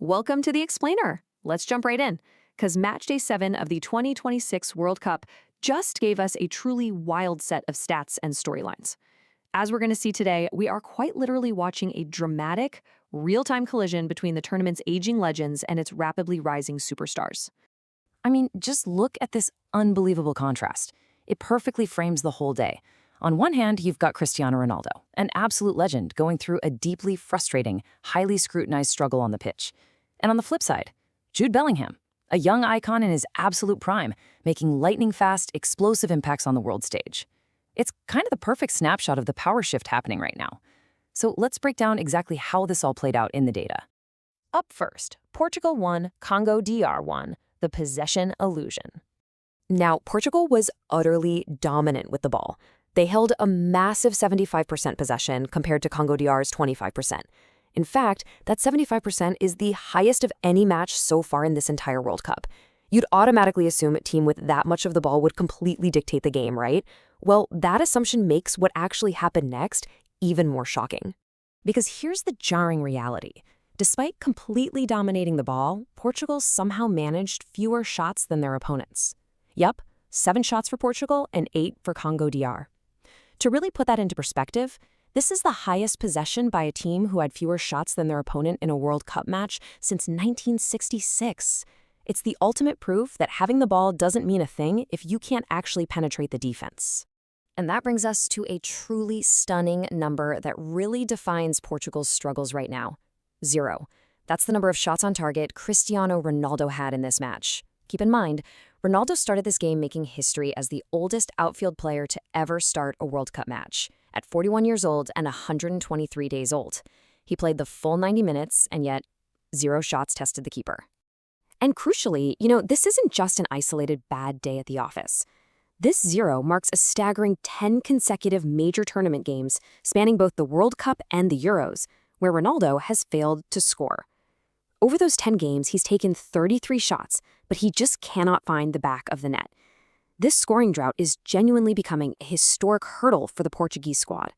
Welcome to the Explainer. Let's jump right in, because Match Day 7 of the 2026 World Cup just gave us a truly wild set of stats and storylines. As we're going to see today, we are quite literally watching a dramatic, real-time collision between the tournament's aging legends and its rapidly rising superstars. I mean, just look at this unbelievable contrast. It perfectly frames the whole day. On one hand, you've got Cristiano Ronaldo, an absolute legend going through a deeply frustrating, highly scrutinized struggle on the pitch. And on the flip side, Jude Bellingham, a young icon in his absolute prime, making lightning-fast, explosive impacts on the world stage. It's kind of the perfect snapshot of the power shift happening right now. So let's break down exactly how this all played out in the data. Up first, Portugal won, Congo DR won, the possession illusion. Now, Portugal was utterly dominant with the ball. They held a massive 75% possession compared to Congo DR's 25%. In fact, that 75% is the highest of any match so far in this entire World Cup. You'd automatically assume a team with that much of the ball would completely dictate the game, right? Well, that assumption makes what actually happened next even more shocking. Because here's the jarring reality. Despite completely dominating the ball, Portugal somehow managed fewer shots than their opponents. Yup, 7 shots for Portugal and 8 for Congo DR. To really put that into perspective, this is the highest possession by a team who had fewer shots than their opponent in a World Cup match since 1966. It's the ultimate proof that having the ball doesn't mean a thing if you can't actually penetrate the defense. And that brings us to a truly stunning number that really defines Portugal's struggles right now. 0. That's the number of shots on target Cristiano Ronaldo had in this match. Keep in mind, Ronaldo started this game making history as the oldest outfield player to ever start a World Cup match, at 41 years old and 123 days old. He played the full 90 minutes, and yet 0 shots tested the keeper. And crucially, this isn't just an isolated bad day at the office. This 0 marks a staggering 10 consecutive major tournament games spanning both the World Cup and the Euros, where Ronaldo has failed to score. Over those 10 games, he's taken 33 shots, but he just cannot find the back of the net. This scoring drought is genuinely becoming a historic hurdle for the Portuguese squad.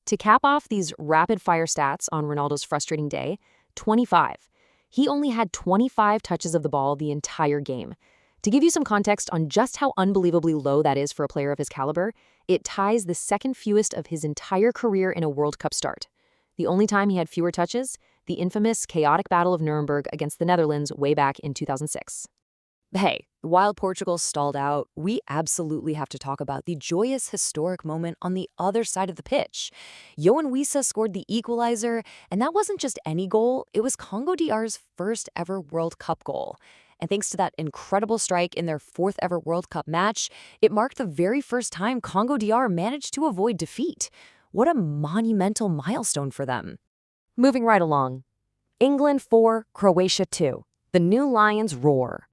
To cap off these rapid-fire stats on Ronaldo's frustrating day, 25. He only had 25 touches of the ball the entire game. To give you some context on just how unbelievably low that is for a player of his caliber, it ties the second fewest of his entire career in a World Cup start. The only time he had fewer touches, the infamous chaotic Battle of Nuremberg against the Netherlands way back in 2006. Hey, while Portugal stalled out, we absolutely have to talk about the joyous, historic moment on the other side of the pitch. Yohan Wissa scored the equalizer, and that wasn't just any goal, it was Congo DR's first ever World Cup goal. And thanks to that incredible strike in their 4th ever World Cup match, it marked the very first time Congo DR managed to avoid defeat. What a monumental milestone for them. Moving right along. England 4, Croatia 2. The new Lions roar.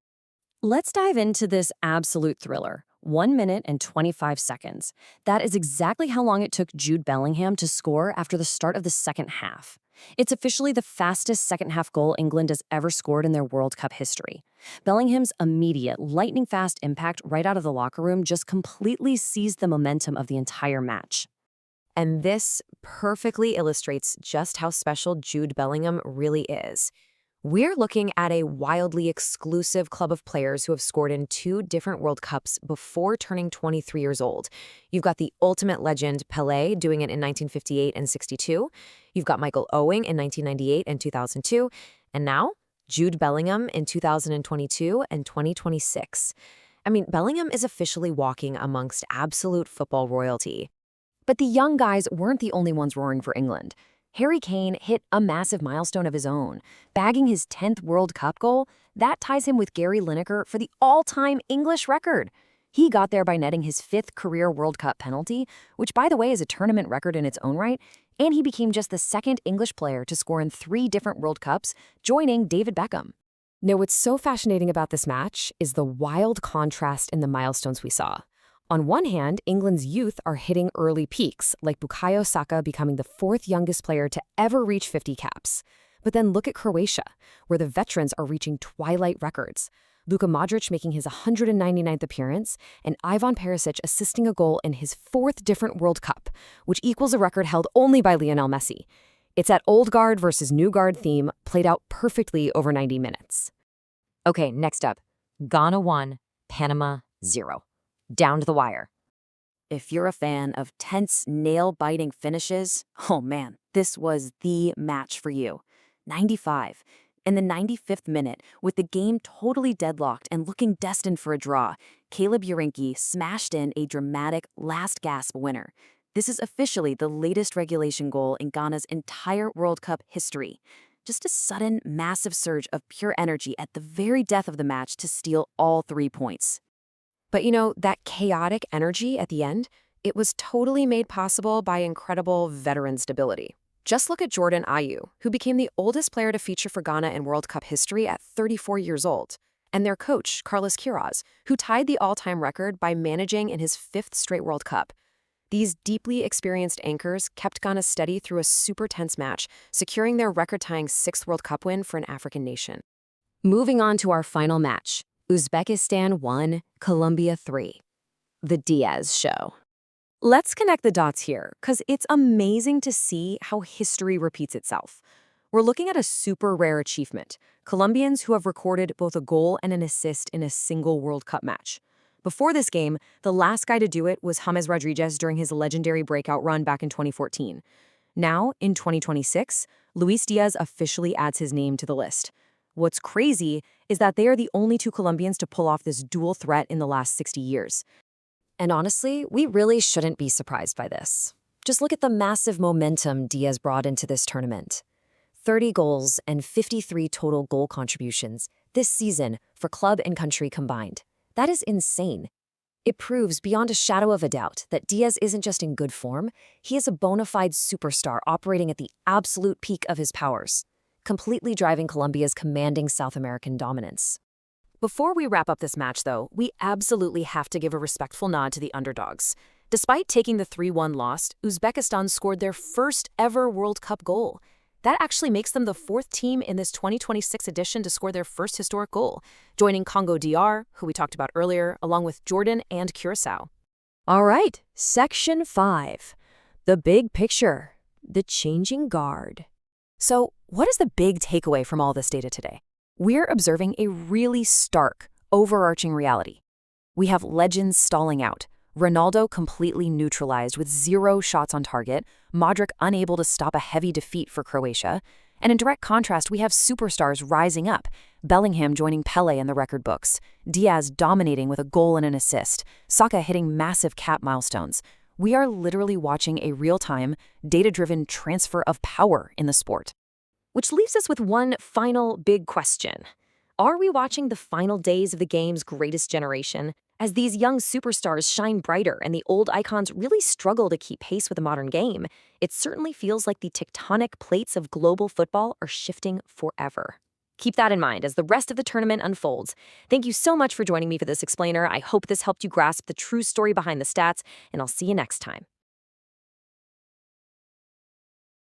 Let's dive into this absolute thriller. 1 minute and 25 seconds. That is exactly how long it took Jude Bellingham to score after the start of the second half. It's officially the fastest second-half goal England has ever scored in their World Cup history. Bellingham's immediate, lightning-fast impact right out of the locker room just completely seized the momentum of the entire match. And this perfectly illustrates just how special Jude Bellingham really is. We're looking at a wildly exclusive club of players who have scored in 2 different World Cups before turning 23 years old. You've got the ultimate legend Pelé doing it in 1958 and 62. You've got Michael Owen in 1998 and 2002. And now, Jude Bellingham in 2022 and 2026. I mean, Bellingham is officially walking amongst absolute football royalty. But the young guys weren't the only ones roaring for England. Harry Kane hit a massive milestone of his own, bagging his 10th World Cup goal. That ties him with Gary Lineker for the all-time English record. He got there by netting his 5th career World Cup penalty, which, by the way, is a tournament record in its own right, and he became just the 2nd English player to score in 3 different World Cups, joining David Beckham. Now, what's so fascinating about this match is the wild contrast in the milestones we saw. On one hand, England's youth are hitting early peaks, like Bukayo Saka becoming the 4th youngest player to ever reach 50 caps. But then look at Croatia, where the veterans are reaching twilight records. Luka Modric making his 199th appearance, and Ivan Perisic assisting a goal in his 4th different World Cup, which equals a record held only by Lionel Messi. It's that old guard versus new guard theme played out perfectly over 90 minutes. Okay, next up, Ghana 1, Panama 0. Down to the wire. If you're a fan of tense, nail-biting finishes, oh man, this was the match for you. 95. In the 95th minute, with the game totally deadlocked and looking destined for a draw, Caleb Urinki smashed in a dramatic last-gasp winner. This is officially the latest regulation goal in Ghana's entire World Cup history. Just a sudden, massive surge of pure energy at the very death of the match to steal all 3 points. But that chaotic energy at the end, it was totally made possible by incredible veteran stability. Just look at Jordan Ayew, who became the oldest player to feature for Ghana in World Cup history at 34 years old, and their coach, Carlos Queiroz, who tied the all-time record by managing in his 5th straight World Cup. These deeply experienced anchors kept Ghana steady through a super tense match, securing their record-tying 6th World Cup win for an African nation. Moving on to our final match, Uzbekistan 1, Colombia 3. The Diaz Show. Let's connect the dots here, because it's amazing to see how history repeats itself. We're looking at a super rare achievement, Colombians who have recorded both a goal and an assist in a single World Cup match. Before this game, the last guy to do it was James Rodriguez during his legendary breakout run back in 2014. Now, in 2026, Luis Diaz officially adds his name to the list. What's crazy is that they are the only 2 Colombians to pull off this dual threat in the last 60 years. And honestly, we really shouldn't be surprised by this. Just look at the massive momentum Diaz brought into this tournament. 30 goals and 53 total goal contributions this season for club and country combined. That is insane. It proves beyond a shadow of a doubt that Diaz isn't just in good form, he is a bona fide superstar operating at the absolute peak of his powers, completely driving Colombia's commanding South American dominance. Before we wrap up this match, though, we absolutely have to give a respectful nod to the underdogs. Despite taking the 3-1 loss, Uzbekistan scored their first ever World Cup goal. That actually makes them the 4th team in this 2026 edition to score their first historic goal, joining Congo DR, who we talked about earlier, along with Jordan and Curacao. All right, Section 5. The big picture. The changing guard. So, what is the big takeaway from all this data today? We're observing a really stark, overarching reality. We have legends stalling out, Ronaldo completely neutralized with 0 shots on target, Modric unable to stop a heavy defeat for Croatia, and in direct contrast, we have superstars rising up, Bellingham joining Pelé in the record books, Diaz dominating with a goal and an assist, Saka hitting massive cap milestones. We are literally watching a real-time, data-driven transfer of power in the sport. Which leaves us with one final big question. Are we watching the final days of the game's greatest generation? As these young superstars shine brighter and the old icons really struggle to keep pace with the modern game, it certainly feels like the tectonic plates of global football are shifting forever. Keep that in mind as the rest of the tournament unfolds. Thank you so much for joining me for this explainer. I hope this helped you grasp the true story behind the stats, and I'll see you next time.